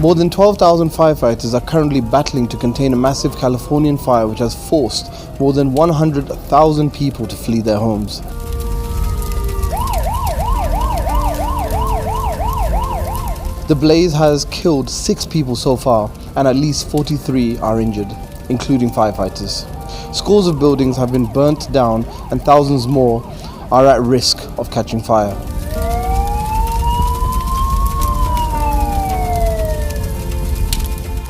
More than 12,000 firefighters are currently battling to contain a massive Californian fire which has forced more than 100,000 people to flee their homes. The blaze has killed 6 people so far, and at least 43 are injured, including firefighters. Scores of buildings have been burnt down and thousands more are at risk of catching fire.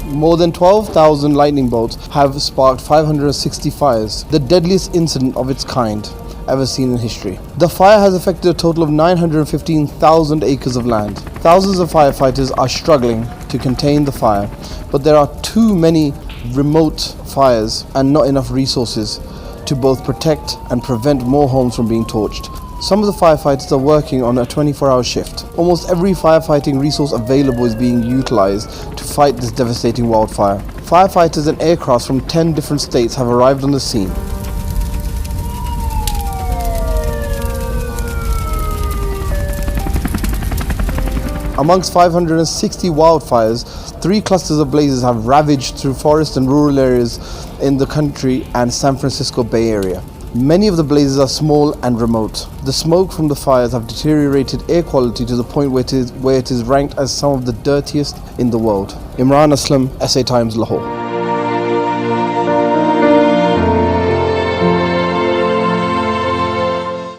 More than 12,000 lightning bolts have sparked 560 fires, the deadliest incident of its kind ever seen in history. The fire has affected a total of 915,000 acres of land. Thousands of firefighters are struggling to contain the fire, but there are too many remote fires and not enough resources to both protect and prevent more homes from being torched. Some of the firefighters are working on a 24-hour shift. Almost every firefighting resource available is being utilized to fight this devastating wildfire. Firefighters and aircrafts from 10 different states have arrived on the scene. Amongst 560 wildfires, 3 clusters of blazes have ravaged through forest and rural areas in the country and San Francisco Bay Area. Many of the blazes are small and remote. The smoke from the fires have deteriorated air quality to the point where it is ranked as some of the dirtiest in the world. Imran Aslam, SA Times, Lahore.